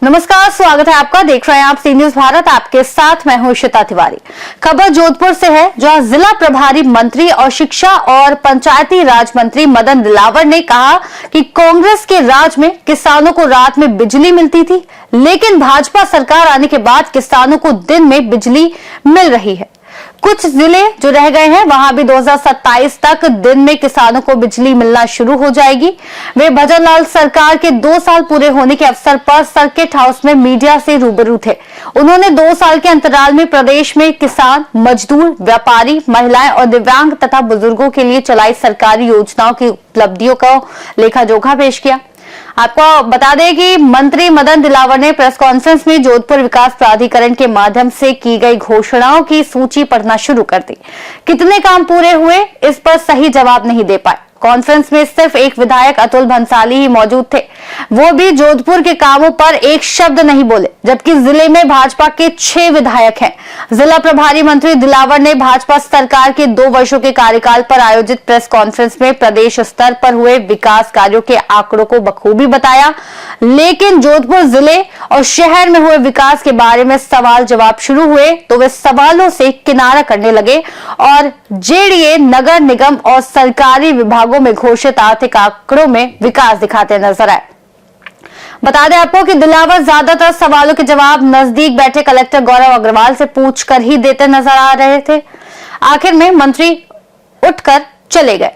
नमस्कार, स्वागत है आपका। देख रहे हैं आप सी न्यूज भारत। आपके साथ मैं हूं इशिता तिवारी। खबर जोधपुर से है, जहां जिला प्रभारी मंत्री और शिक्षा और पंचायती राज मंत्री मदन दिलावर ने कहा कि कांग्रेस के राज में किसानों को रात में बिजली मिलती थी, लेकिन भाजपा सरकार आने के बाद किसानों को दिन में बिजली मिल रही है। कुछ जिले जो रह गए हैं वहां भी 2027 तक दिन में किसानों को बिजली मिलना शुरू हो जाएगी। वे भजनलाल सरकार के 2 साल पूरे होने के अवसर पर सर्किट हाउस में मीडिया से रूबरू थे। उन्होंने 2 साल के अंतराल में प्रदेश में किसान, मजदूर, व्यापारी, महिलाएं और दिव्यांग तथा बुजुर्गों के लिए चलाई सरकारी योजनाओं की उपलब्धियों का लेखा जोखा पेश किया। आपको बता दें कि मंत्री मदन दिलावर ने प्रेस कॉन्फ्रेंस में जोधपुर विकास प्राधिकरण के माध्यम से की गई घोषणाओं की सूची पढ़ना शुरू कर दी। कितने काम पूरे हुए, इस पर सही जवाब नहीं दे पाए। कॉन्फ्रेंस में सिर्फ एक विधायक अतुल भंसाली ही मौजूद थे, वो भी जोधपुर के कामों पर एक शब्द नहीं बोले, जबकि जिले में भाजपा के 6 विधायक हैं। जिला प्रभारी मंत्री दिलावर ने भाजपा सरकार के 2 वर्षों के कार्यकाल पर आयोजित प्रेस कॉन्फ्रेंस में प्रदेश स्तर पर हुए विकास कार्यों के आंकड़ों को बखूबी बताया, लेकिन जोधपुर जिले और शहर में हुए विकास के बारे में सवाल जवाब शुरू हुए तो वे सवालों से किनारा करने लगे और जेडीए, नगर निगम और सरकारी विभागों में घोषित आर्थिक आंकड़ों में विकास दिखाते नजर आए। बता दें आपको कि दिलावर ज्यादातर सवालों के जवाब नजदीक बैठे कलेक्टर गौरव अग्रवाल से पूछकर ही देते नजर आ रहे थे। आखिर में मंत्री उठकर चले गए,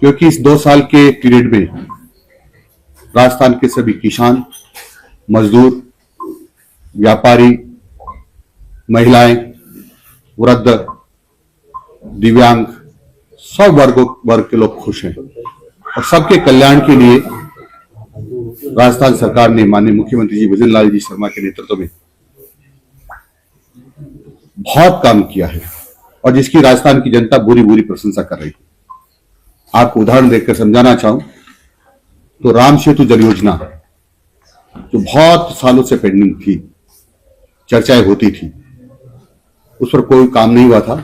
क्योंकि इस 2 साल के पीरियड में राजस्थान के सभी किसान, मजदूर, व्यापारी, महिलाएं, वृद्ध, दिव्यांग, सब वर्ग के लोग खुश हैं और सबके कल्याण के लिए राजस्थान सरकार ने माननीय मुख्यमंत्री जी भजनलाल जी शर्मा के नेतृत्व में बहुत काम किया है और जिसकी राजस्थान की जनता बुरी बुरी प्रशंसा कर रही है। आपको उदाहरण देकर समझाना चाहूं तो राम सेतु जल योजना जो बहुत सालों से पेंडिंग थी, चर्चाएं होती थी, उस पर कोई काम नहीं हुआ था।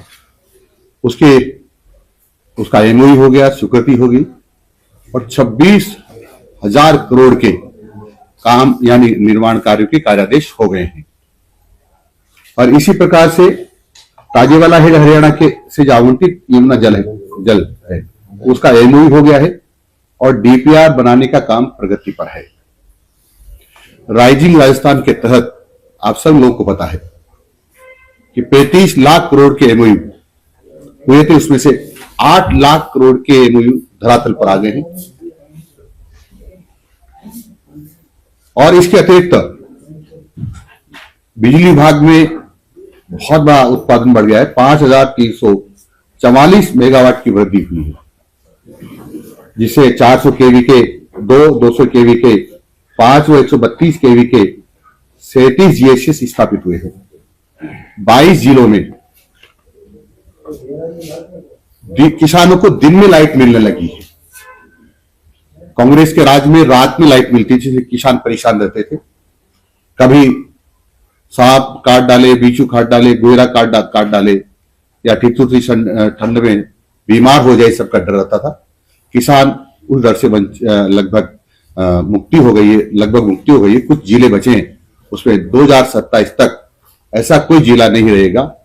उसका एमओयू हो गया, स्वीकृति हो गई और 26,000 करोड़ के काम यानी निर्माण कार्यों के कार्यादेश हो गए हैं। और इसी प्रकार से ताजेवाला है हरियाणा के से जो आवंटित यमुना जल है उसका एमओयू हो गया है और डीपीआर बनाने का काम प्रगति पर है। राइजिंग राजस्थान के तहत आप सब लोगों को पता है कि 35 लाख करोड़ के एमओयू हुए थे, उसमें से 8 लाख करोड़ के एमओयू धरातल पर आ गए हैं। और इसके अतिरिक्त बिजली विभाग में बहुत बड़ा उत्पादन बढ़ गया है। 5,344 मेगावाट की वृद्धि हुई है, जिससे 400 केवी के 200 केवी के 5 व 132 केवी के 37 जीएसएस स्थापित हुए हैं। 22 जिलों में किसानों को दिन में लाइट मिलने लगी है। कांग्रेस के राज में रात में लाइट मिलती थी, जिससे किसान परेशान रहते थे। कभी सांप काट डाले, बिच्छू काट डाले, गोयरा काट डाले या ठिठुरती ठंड में बीमार हो जाए, सबका डर रहता था। किसान उस डर से लगभग मुक्ति हो गई है। कुछ जिले बचे हैं, उसमें 2027 तक ऐसा कोई जिला नहीं रहेगा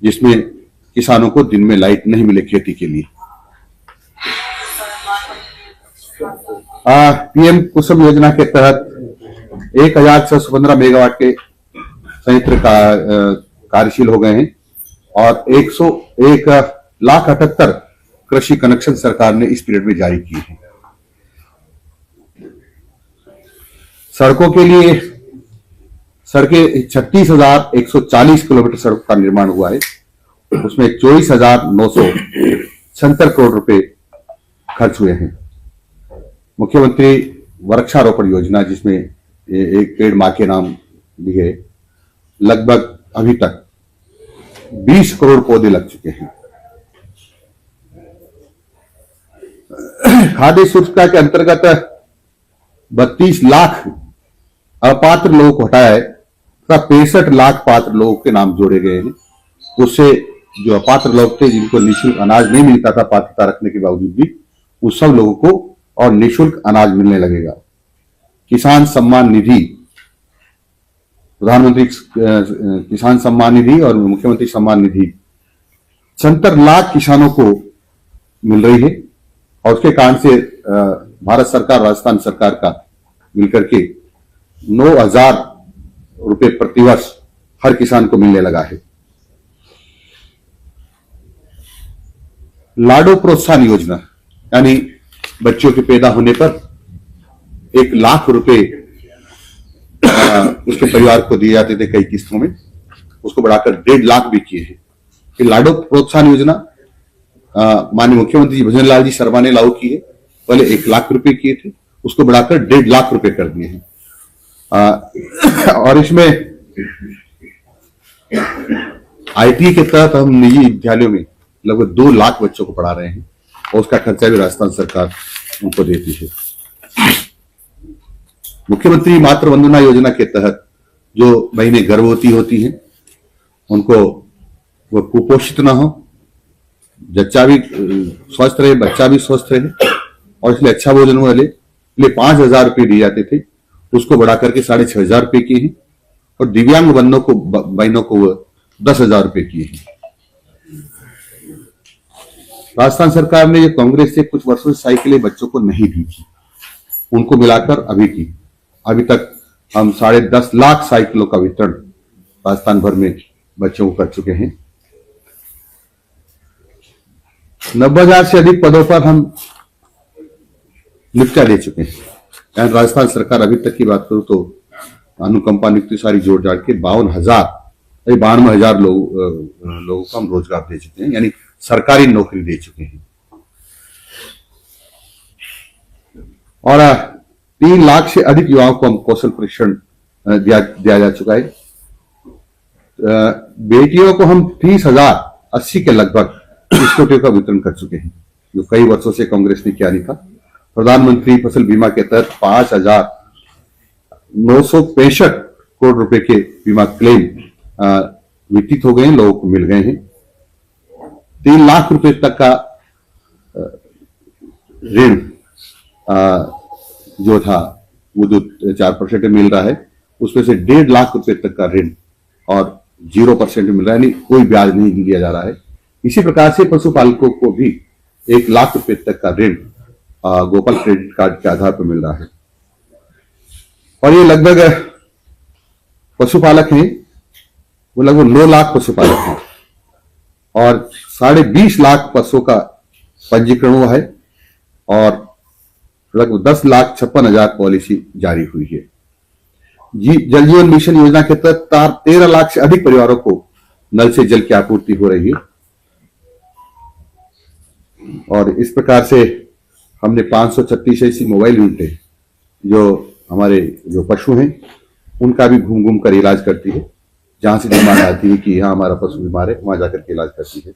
जिसमें किसानों को दिन में लाइट नहीं मिले खेती के लिए। पीएम कुसुम योजना के तहत 1,615 मेगावाट के संयंत्र कार्यशील हो गए हैं और 1,78,00,000 कृषि कनेक्शन सरकार ने इस पीरियड में जारी किए हैं। सड़कों के लिए सड़कें 36,140 किलोमीटर सड़क का निर्माण हुआ है, उसमें 24,976 करोड़ रुपए खर्च हुए हैं। मुख्यमंत्री वृक्षारोपण योजना, जिसमें एक पेड़ मां के नाम भी है, लगभग अभी तक 20 करोड़ पौधे लग चुके हैं। खाद्य सुरक्षा के अंतर्गत 32 लाख अपात्र लोगों को हटाया है तथा 65 लाख पात्र लोगों के नाम जोड़े गए हैं। उससे जो अपात्र लोग थे, जिनको निःशुल्क अनाज नहीं मिलता था पात्रता रखने के बावजूद भी, उस सब लोगों को और निःशुल्क अनाज मिलने लगेगा। किसान सम्मान निधि, प्रधानमंत्री किसान सम्मान निधि और मुख्यमंत्री सम्मान निधि 76 लाख किसानों को मिल रही है और उसके कारण से भारत सरकार, राजस्थान सरकार का मिलकर के 9,000 रुपए प्रतिवर्ष हर किसान को मिलने लगा है। लाडो प्रोत्साहन योजना, यानी बच्चों के पैदा होने पर 1 लाख रुपए उसके परिवार को दिए जाते थे कई किस्तों में, उसको बढ़ाकर 1.5 लाख भी किए हैं। ये लाडो प्रोत्साहन योजना माननीय मुख्यमंत्री भजन लाल जी शर्मा ने लागू की है। पहले 1 लाख रुपए किए थे, उसको बढ़ाकर 1.5 लाख रुपए कर दिए हैं। और इसमें आईटी के तहत हम निजी विद्यालयों में लगभग 2 लाख बच्चों को पढ़ा रहे हैं और उसका खर्चा भी राजस्थान सरकार उनको देती है। मुख्यमंत्री मातृ वंदना योजना के तहत जो बहनें गर्भवती होती हैं, उनको वो कुपोषित ना हो, बच्चा भी स्वस्थ रहे, बच्चा भी स्वस्थ रहे और इसलिए अच्छा भोजन वाले लिए 5,000 रुपये दिए जाते थे, उसको बढ़ा करके 6,500 रुपये किए हैं और दिव्यांग बहनों को 10,000 रुपये किए हैं। राजस्थान सरकार ने ये कांग्रेस से कुछ वर्षों से साइकिलें बच्चों को नहीं दी थी, उनको मिलाकर अभी तक हम 10.5 लाख साइकिलों का वितरण राजस्थान भर में बच्चों को कर चुके हैं। 90,000 से अधिक पदों पर हम नियुक्तियां दे चुके हैं। यानी राजस्थान सरकार अभी तक की बात करूं तो अनुकंपा नियुक्ति सारी जोड़ जाड़ के 52,000 लोगों को हम रोजगार दे चुके हैं, यानी सरकारी नौकरी दे चुके हैं। और 3 लाख से अधिक युवाओं को हम कौशल प्रशिक्षण दिया जा चुका है। बेटियों को हम 30,080 के लगभग स्कूटियों का वितरण कर चुके हैं, जो कई वर्षों से कांग्रेस ने किया नहीं था। प्रधानमंत्री फसल बीमा के तहत 5,965 करोड़ रुपए के बीमा क्लेम वितरित हो गए हैं, लोगों को मिल गए हैं। 3 लाख रुपए तक का ऋण जो था वो जो 4% मिल रहा है, उसमें से 1.5 लाख रुपए तक का ऋण और 0% मिल रहा है, यानी कोई ब्याज नहीं लिया जा रहा है। इसी प्रकार से पशुपालकों को भी 1 लाख रुपए तक का ऋण गोपाल क्रेडिट कार्ड के आधार पर मिल रहा है। और ये लगभग पशुपालक हैं, वो लगभग 9 लाख पशुपालक हैं और 20.5 लाख पशुओं का पंजीकरण हुआ है और लगभग 10,56,000 पॉलिसी जारी हुई है। जल जीवन मिशन योजना के तहत 13 लाख से अधिक परिवारों को नल से जल की आपूर्ति हो रही है और इस प्रकार से हमने 536 ऐसी मोबाइल यूनिटें जो हमारे जो पशु हैं उनका भी घूम घूम कर इलाज करती है। जहां से डिमांड आती है कि यहाँ हमारा पशु बीमार है, वहां जाकर के इलाज करती है।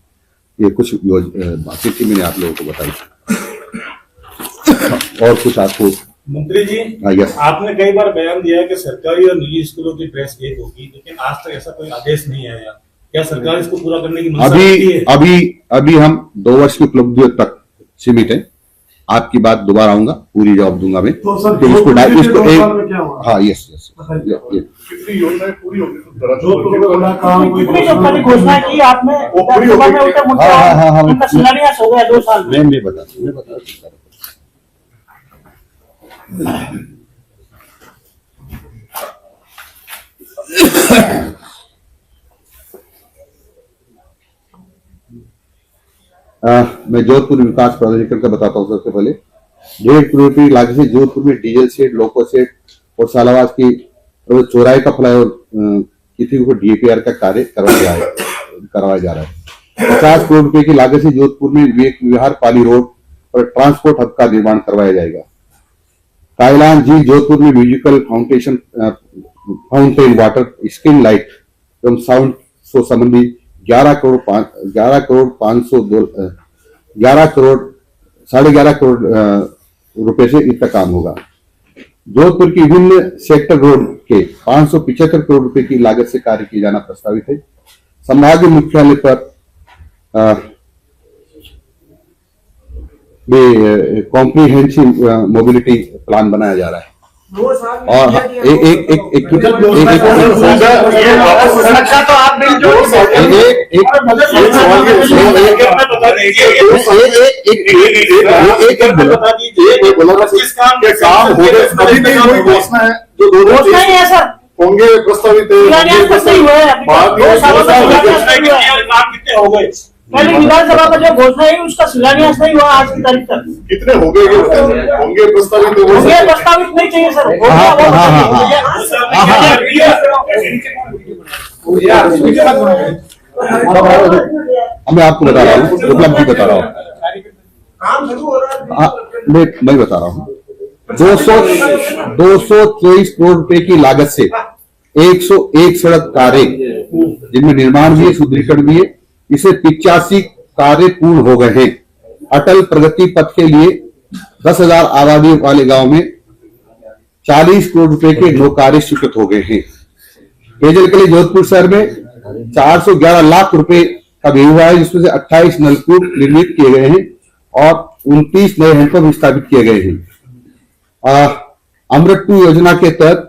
ये कुछ बातें थी, मैंने आप लोगों को बताई। और कुछ आपको मंत्री जी, यस, आपने कई बार बयान दिया है कि सरकारी और निजी स्कूलों की ड्रेस एक होगी, लेकिन आज तक ऐसा कोई आदेश नहीं आया। क्या सरकार इसको पूरा करने की मंशा रखती है? अभी हम 2 वर्ष की उपलब्धियों तक सीमित है। आपकी बात दोबारा आऊंगा, पूरी जवाब दूंगा मैं। तो सर, इसको एक हाँ, यस कितनी योजनाएं पूरी होगी? कितनी सरकारी घोषणा की आपने? उनका शिलान्यास हो गया 2 साल में। मैं बता मैं जोधपुर विकास प्राधिकरण का बताता हूँ। सबसे पहले 1.5 करोड़ रुपये लागत से जोधपुर में डीजल सेट, लोको सेट और सालावास की चौराहे का फ्लाईओवर किसी को डीएपीआर का कार्य करवाया जा रहा है। 50 करोड़ रुपए की लागत से जोधपुर में विवेक विहार, पाली रोड और ट्रांसपोर्ट हब का निर्माण करवाया जाएगा। कायलान झील जोधपुर में musical fountain, water screen light एवं साउंड शो संबंधी 11 करोड़ 11.5 करोड़ रुपए से इसका काम होगा। जोधपुर की विभिन्न सेक्टर रोड के 575 करोड़ रुपए की लागत से कार्य किए जाना प्रस्तावित है। संभागीय मुख्यालय पर कॉम्प्रिहेंसिव मोबिलिटी प्लान बनाया जा रहा है और सुरक्षा तो आप मिलजुल घोषणा ही है सर, होंगे प्रस्तावित शिलान्यास नहीं हुआ है अभी तक। 2 सालों में काम कितने हो गए? पहले विधानसभा का जो घोषणा है उसका शिलान्यास नहीं हुआ आज की तारीख तक। कितने हो गए होंगे प्रस्तावित ये प्रस्तावित नहीं चाहिए सर, घोषणा वो मैं आपको बता रहा हूँ, उपलब्धि बता रहा हूँ, मैं बता रहा हूँ। 224 करोड़ रुपए की लागत से 101 सड़क कार्य, जिनमें निर्माण भी है, सुदृढ़ीकरण भी है, इसे 85 कार्य पूर्ण हो गए हैं। अटल प्रगति पथ के लिए 10,000 आबादी वाले गांव में 40 करोड़ रुपए के 9 कार्य स्वीकृत हो गए हैं। पेयजल के लिए जोधपुर शहर में 411 लाख रुपए का व्यय हुआ है, जिसमें से 28 नलकूप निर्मित किए गए हैं और 29 नए हैंडपंप स्थापित किए गए हैं। अमृत 2 योजना के तहत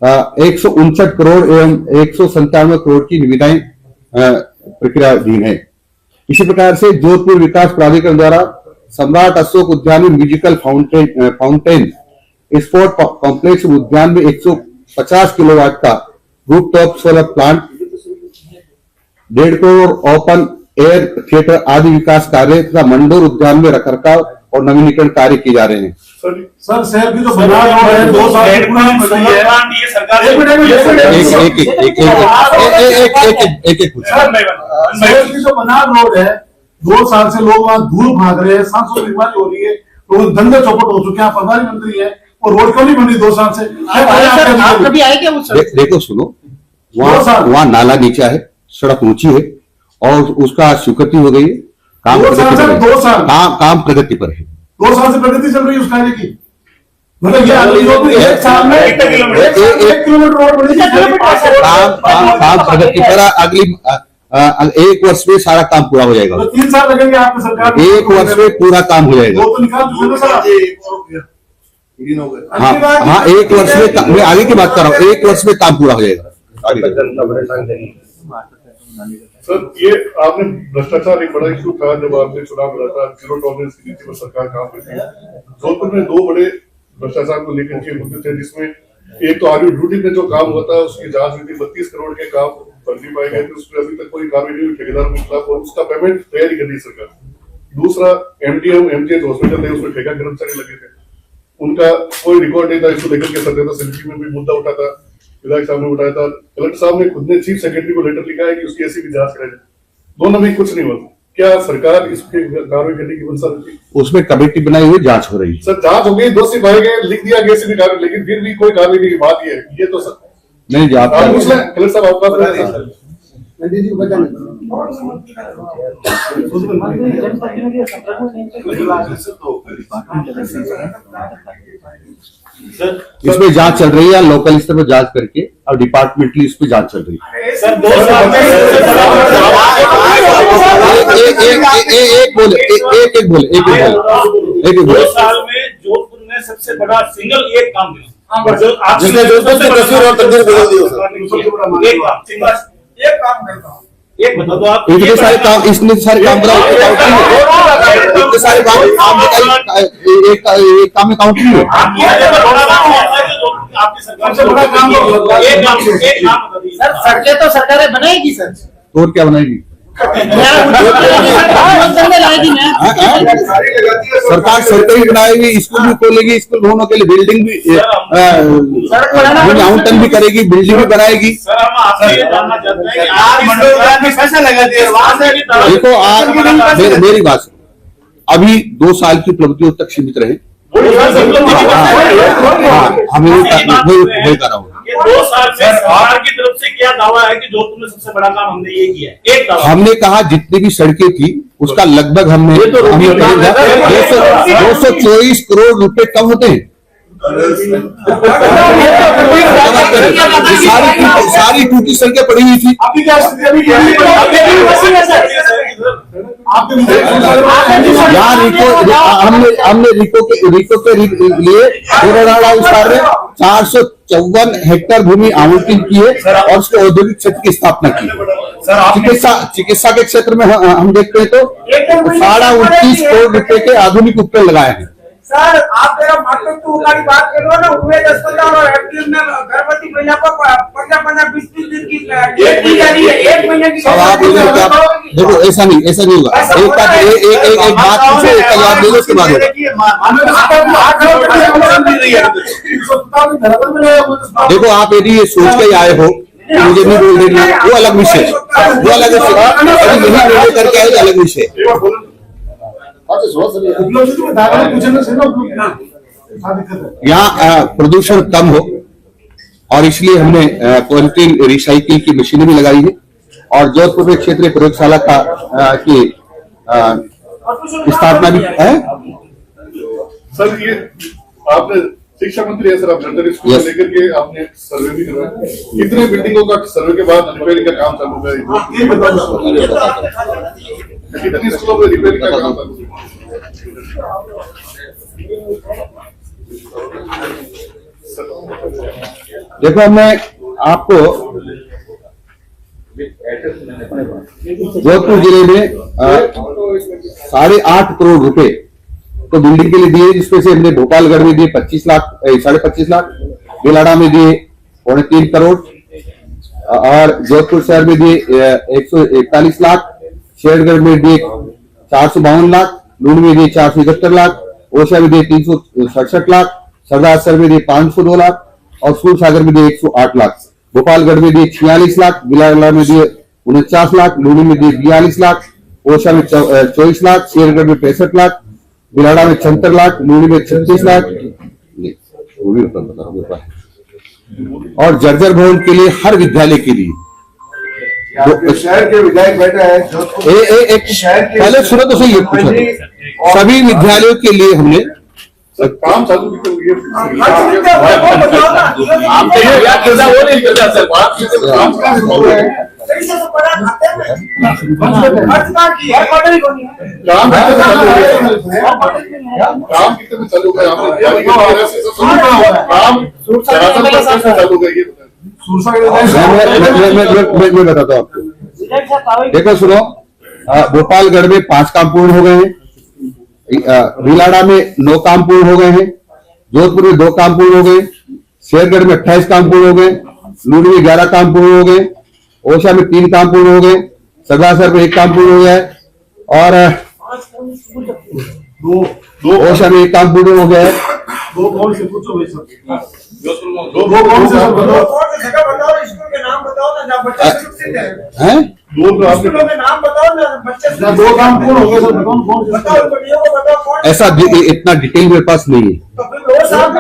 159 करोड़ एवं 197 करोड़ की निविदाएं प्रक्रियाधीन है। इसी प्रकार से जोधपुर विकास प्राधिकरण द्वारा सम्राट अशोक उद्यान में म्यूजिकल फाउंटेन स्पोर्ट कॉम्प्लेक्स उद्यान में 150 किलोवाट का rooftop solar plant, 1.5 crore open air theatre आदि विकास कार्य तथा मंडोर उद्यान में रखरखाव और नवीनीकरण कार्य किए जा रहे हैं। सर शहर की तो बना रहा है 2 साल ये सरकार शहर की जो बना रोड है, 2 साल से लोग वहाँ धूल भाग रहे हैं, सांस की बीमारी हो रही है, लोग धंधे चौपट हो चुके हैं। प्रभारी मंत्री है, और रोड क्यों नहीं बनी 2 साल से? आप कभी आए क्या उस देखो सुनो, वहाँ नाला नीचा है, सड़क ऊंची है और उसका स्वीकृति हो गई है। काम प्रगति पर है। 2 साल से प्रगति चल रही है उस कार्य की। मतलब ये अगली जो 1 साल में 1 किलोमीटर रोड बनेगी। काम प्रगति पर अगली 1 वर्ष में सारा काम पूरा हो जाएगा। तो 3 साल लगेंगे आपकी सरकार। 1 वर्ष में पूरा काम हो जाएगा। वो तो निकाल दो सर। हाँ 1 वर्ष में, मैं आगे की बात कर रहा हूँ, 1 वर्ष में काम पूरा हो जाएगा। सर ये आपने भ्रष्टाचार एक बड़ा इशू था जब आपने चुनाव लड़ा था, 0 टॉलरेंस की नीति पर सरकार काम करती है। जोधपुर में 2 बड़े भ्रष्टाचार को लेकर के मुद्दे थे, जिसमें एक तो आर्मी ड्यूटी में जो काम हुआ था उसकी जांच हुई थी, 32 करोड़ के काम फर्जी पाए गए थे, उस पर अभी तक कोई कार्रवाई नहीं हुई ठेकेदार के खिलाफ और उसका पेमेंट तैयारी कर रही सरकार। दूसरा एमडीएम एमजीएच हॉस्पिटल है, उसमें ठेका कर्मचारी लगे थे, उनका कोई रिकॉर्ड नहीं था। इसको लेकर के सत्यता समिति में भी मुद्दा उठा था, विधायक साहब ने उठाया था, कलेक्टर साहब ने खुद ने चीफ सेक्रेटरी को लेटर लिखा है कि उसकी ऐसी भी जांच कराई। दोनों में कुछ नहीं हुआ। क्या सरकार इस पे कार्रवाई करने की मंशा रखती है? उसमें कमेटी बनाई हुई, जांच हो रही है। सर जांच हो गई, दोषी पाए गए, लिख दिया गया भी कार्रवाई, लेकिन फिर भी कोई कार्रवाई नहीं। बात ये तो सर नहीं जी, आप कलेक्टर साहब आपका इसमें जांच चल रही है, लोकल स्तर पर जांच करके और डिपार्टमेंटली इस पे जांच चल रही है। सर 2 साल में एक बोले 2 साल में जोधपुर में सबसे बड़ा सिंगल एक काम जिसने जोधपुर की तस्वीर और तकदीर बदल दी हो। एक काम करता हूँ, एक बता दो आप। इतने सारे काम इतने सारे काम एक काम में काउंट नहीं है। आपकी सरकार से बड़ा काम एक काम सर, सड़कें तो सरकारें बनाएगी सर, और क्या बनाएगी सरकार? सड़कें भी बनाएगी, स्कूल भी खोलेगी, स्कूल भवनों के लिए बिल्डिंग भी, माउंटेन भी करेगी, बिल्डिंग भी बनाएगी। सर हम आपसे ये जानना चाहते हैं कि आप मंडोर में पैसा लगा दिए वहां से देखो आप मेरी बात, अभी 2 साल की उपलब्धियों तक सीमित रहे। हमें वही कर रहा हूँ। 2 साल से सरकार की तरफ से क्या दावा है कि जोधपुर में सबसे बड़ा काम हमने ये किया है? एक दावा हमने कहा जितनी भी सड़कें थी उसका लगभग हमने 224 करोड़ रुपए कम होते हैं। सारी टूटी सड़कें पड़ी हुई थी। अभी क्या स्थिति अभी यहाँ हमने रिको के लिए विस्तार में 454 हेक्टेयर भूमि आवंटित की है और उसको औद्योगिक क्षेत्र की स्थापना की। चिकित्सा के क्षेत्र में हम देखते हैं तो 29.5 करोड़ रुपए के आधुनिक उपकरण लगाए हैं। सर आप जरा मातृत्व की बात करो ना, उमेद अस्पताल और एफडीएम में गर्भवती महिला को 15-20 दिन की डेट दी जा रही है, 1 महीने की। अब आप देखो ऐसा नहीं होगा। एक बात पूछो, एक जवाब दे दो, उसके बाद देखो आप यदि ये सोच के आए हो मुझे नहीं बोल देना, वो अलग विषय, नहीं करके आए अलग विषय। यहाँ प्रदूषण कम हो और इसलिए हमने पॉलिथीन रिसाइकिल की मशीनें भी लगाई है और जोधपुर में क्षेत्रीय प्रयोगशाला की स्थापना भी है। सर ये आपने शिक्षा मंत्री है सर, आप जनरल स्कूल को लेकर के आपने सर्वे भी करवाया, कितने बिल्डिंगों का सर्वे के बाद रिपेयरिंग का काम चालू है? कितने स्कूलों में रिपेयरिंग का काम चालू है? देखो मैं आपको जोधपुर जिले में 8.5 करोड़ रुपए तो बिल्डिंग के लिए दिए, जिसमें से हमने भोपालगढ़ में दिए 25 लाख 25.5 लाख, बिलाड़ा में दिए 3.25 करोड़ और जोधपुर शहर में दिए 141 लाख, शेरगढ़ में दिए 452 लाख, लूण में दिए 471 लाख, ओशा में दिए 367 लाख, सरदार सर में दिए 502 लाख और सूर सागर में दिए 108 लाख, भोपालगढ़ में दिए 46 लाख, बिलाड़ा में दिए 49 लाख, लूणी में दिए 42 लाख, ओशा में 24 लाख, शेरगढ़ में 65 लाख, बिलाड़ा में 76 लाख, लूणी में 36 लाख, वो भी बता रहा हूँ। और जर्जर भवन के लिए हर विद्यालय के लिए शहर के विधायक बैठा है पहले सुनो तो सही, सभी विद्यालयों के लिए हमने काम चालू काम कितने में चालू है? मैं बताता हूँ आपको। देखो सुनो, भोपालगढ़ में 5 काम पूर्ण हो गए हैं, बिलाड़ा में 9 काम पूर्ण हो गए हैं, जोधपुर में 2 काम पूर्ण हो गए, शेरगढ़ में 28 काम पूर्ण हो गए, लूणी में 11 काम पूर्ण हो गए, ओशा में 3 काम पूर्ण हो गए, सरदासर में 1 काम पूर्ण हो गया है और ओशा में 1 काम पूर्ण हो गया है। दो कौन से पूछो भाई सब, दो कौन से जगह बताओ, स्कूल के नाम बताओ ना, जहाँ बच्चे सुरक्षित हैं। स्कूलों के नाम बताओ ना, बच्चे 2 काम पूर्ण हो गए सर, बताओ, बड़ियों को बताओ कौन। ऐसा इतना डिटेल मेरे पास नहीं है। तो फिर 2 साल में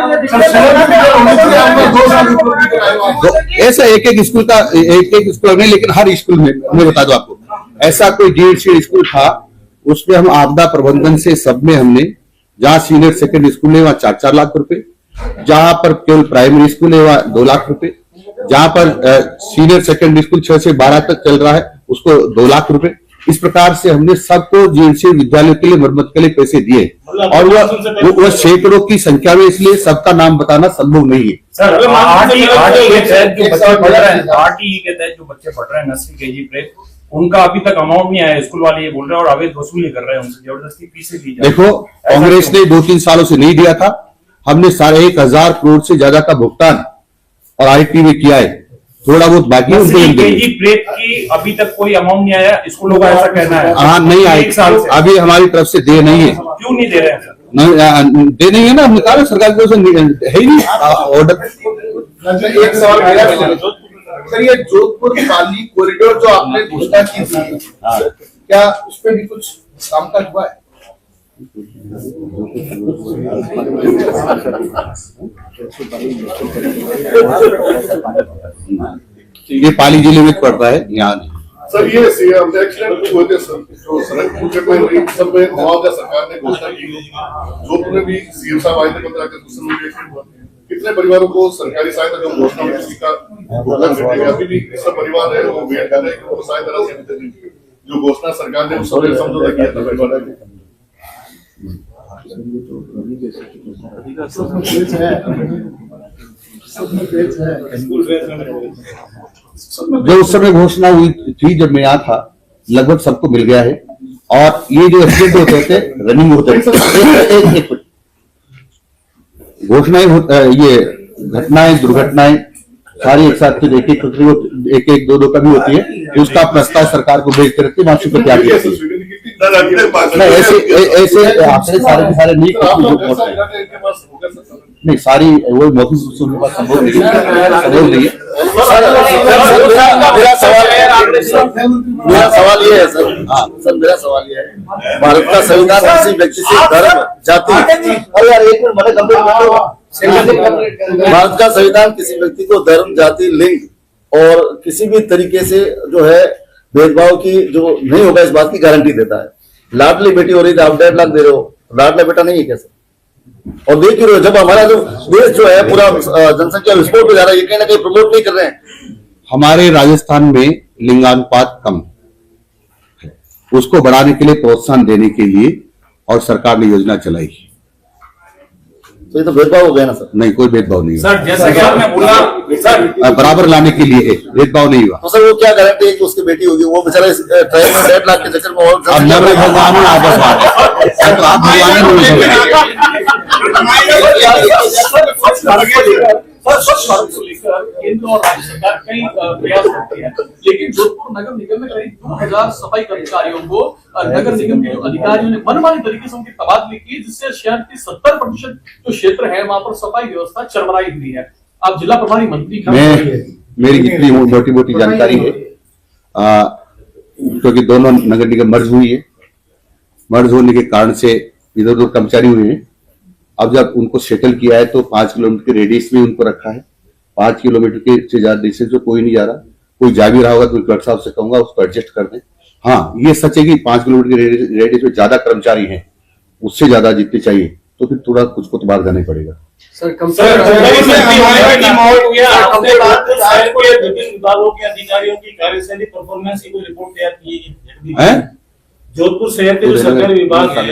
ऐसा एक स्कूल का एक स्कूल नहीं, लेकिन हर स्कूल में मैं बता दूं आपको, ऐसा कोई डीएडसी स्कूल था उसमें हम आपदा प्रबंधन से सब में हमने, जहाँ सीनियर सेकेंडरी स्कूल है वहाँ 4-4 लाख रुपए, जहां पर केवल प्राइमरी स्कूल है वहाँ 2 लाख रुपए, जहां पर सीनियर सेकेंडरी स्कूल 6 से 12 तक चल रहा है उसको 2 लाख रुपए। इस प्रकार से हमने सबको जीएनसी विद्यालयों के लिए मरम्मत के लिए पैसे दिए और वह सैकड़ों की संख्या में, इसलिए सबका नाम बताना संभव नहीं है। सर आरटीई के तहत जो बच्चे पढ़ रहे हैं, आरटीई के तहत जो बच्चे पढ़ रहे हैं नर्सरी केजी प्ले, उनका अभी तक अमाउंट नहीं आया, स्कूल वाले ये बोल रहे हैं और अवैध वसूली कर रहे हैं, उनसे जबरदस्ती फीसें ली जा रही है। देखो कांग्रेस ने 2-3 सालों से नहीं दिया था, हमने 1,500 करोड़ से ज्यादा का भुगतान और आईटी में किया है, थोड़ा बहुत बाकी केजी प्लेट की अभी तक कोई अमाउंट नहीं आया, स्कूलों का ऐसा कहना है। हाँ नहीं आई, अभी हमारी तरफ से दे नहीं है। क्यों नहीं दे रहे हैं सर? दे नहीं है ना, हमने कहा सरकार की तरफ से है ही नहीं ऑर्डर। एक सवाल सर, ये जोधपुर पाली कॉरिडोर जो आपने घोषणा की थी, क्या उस पर भी कुछ काम का हुआ है? ये पाली जिले में पड़ता है, यहाँ सर ये एक्सीडेंट हुए थे सर, जो सड़क दुर्घटना हुई सब में मुआवजा सरकार ने घोषणा की। जोधपुर में भी सीएम साहब आए थे 15 अगस्त को, एक्सीडेंट हुआ। कितने परिवारों को सरकारी सहायता जो घोषणा हुई किसी का भुगतान मिलेगा? अभी भी सब परिवार है वो वेट कर रहे हैं कि उनको सहायता राशि मिलेगी। जो घोषणा सरकार ने उस समय समझौता किया था परिवार ने। स्कूल ड्रेस में जो उस समय घोषणा हुई थी जब मैं यहाँ था, लगभग सबको मिल गया है। और ये जो एक्सीडेंट होते थे रनिंग होते थे, एक घोषणाएं ये घटनाएं दुर्घटनाएं सारी एक साथ एक दो का भी होती है। उसका प्रस्ताव सरकार को भेजते रहते वहां से क्या ऐसे आपसे सारे के सारे नहीं सारी वो मौखिक रूप से उनके पास संभव नहीं है। मेरा सवाल ये है सर, हाँ सर मेरा सवाल ये है, भारत का संविधान किसी व्यक्ति से धर्म जाति, अरे यार एक मिनट मैंने भारत का संविधान किसी व्यक्ति को धर्म जाति लिंग और किसी भी तरीके से जो है भेदभाव की जो नहीं होगा इस बात की गारंटी देता है। लाडली बेटी हो रही थी, आप 1.5 लाख दे रहे हो, लाडला बेटा नहीं है कैसे? और देख रहे हो जब हमारा जो देश जो है पूरा जनसंख्या विस्फोट हो जा रहा है, ये कहीं ना कहीं प्रमोट नहीं कर रहे हैं। हमारे राजस्थान में लिंगानुपात कम है, उसको बढ़ाने के लिए प्रोत्साहन देने के लिए और सरकार ने योजना चलाई। तो ये तो भेदभाव हो गया ना सर? नहीं, कोई भेदभाव नहीं हुआ। सर जैसे कि आपने बोला सर बराबर लाने के लिए है, भेदभाव नहीं हुआ। तो सर वो क्या गारंटी है कि उसकी बेटी होगी? वो बेचारा इस ट्रायल में 1.5 लाख के चक्कर में और अब नब्बे भगवान है, आपस में तो आप भगवान केंद्र और राज्य सरकार कई प्रयास करती है, लेकिन जोधपुर नगर निगम में करीब 2000 सफाई कर्मचारियों को नगर निगम के जो अधिकारियों ने मनमानी तरीके से उनकी तबादली की, जिससे शहर की 70% जो क्षेत्र है वहां पर सफाई व्यवस्था चरमराई हुई है। आप जिला प्रभारी मंत्री मेरी जितनी मोटी मोटी जानकारी है, क्योंकि दोनों नगर निगम मर्ज हुई है, मर्ज होने के कारण से इधर उधर कर्मचारी हुए हैं। अब जब उनको सेटल किया है तो 5 किलोमीटर के रेडियस में उनको रखा है। 5 किलोमीटर के से ज्यादा डिस्टेंस में कोई नहीं जा रहा। कोई जा भी रहा होगा तो कलेक्टर साहब से कहूंगा उसको एडजस्ट कर दें। हाँ, ये सच है कि 5 किलोमीटर के रेडियस में ज्यादा कर्मचारी हैं, उससे ज्यादा जितने चाहिए, तो फिर थोड़ा कुछ को तो बाहर जाना ही पड़ेगा। विभिन्न विभागों के अधिकारियों की कार्यशैली परफॉर्मेंस की कोई रिपोर्ट तैयार की है? जोधपुर शहर के जो सरकारी विभाग है,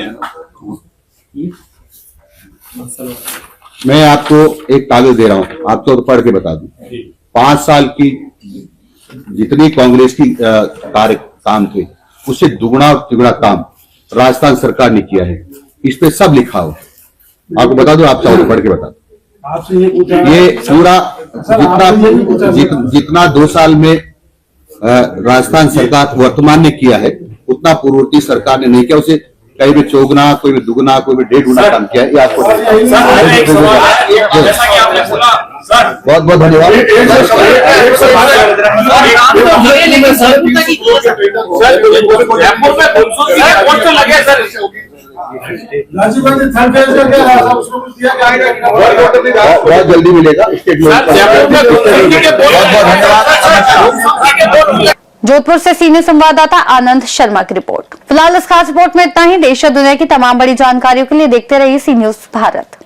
मैं आपको एक कागज दे रहा हूं, आपको तो पढ़ के बता दूं। 5 साल की जितनी कांग्रेस की कार्य काम थे, उससे दुगना और तिगुना काम राजस्थान सरकार ने किया है। इस पे सब लिखा हुआ, आपको बता दूं, आप चाहो पढ़ के बता दूं। आपसे ये पूरा जितना 2 साल में राजस्थान सरकार वर्तमान ने किया है, उतना पूर्ववर्ती सरकार ने नहीं किया। उसे कहीं में चौगुना, कोई में दुगुना, कोई में 1.5 गुना काम किया है। ये आपको बहुत बहुत धन्यवाद। बहुत जल्दी मिलेगा। जोधपुर से सीनियर संवाददाता आनंद शर्मा की रिपोर्ट। फिलहाल इस खास रिपोर्ट में इतना ही। देश और दुनिया की तमाम बड़ी जानकारियों के लिए देखते रहिए सी न्यूज़ भारत।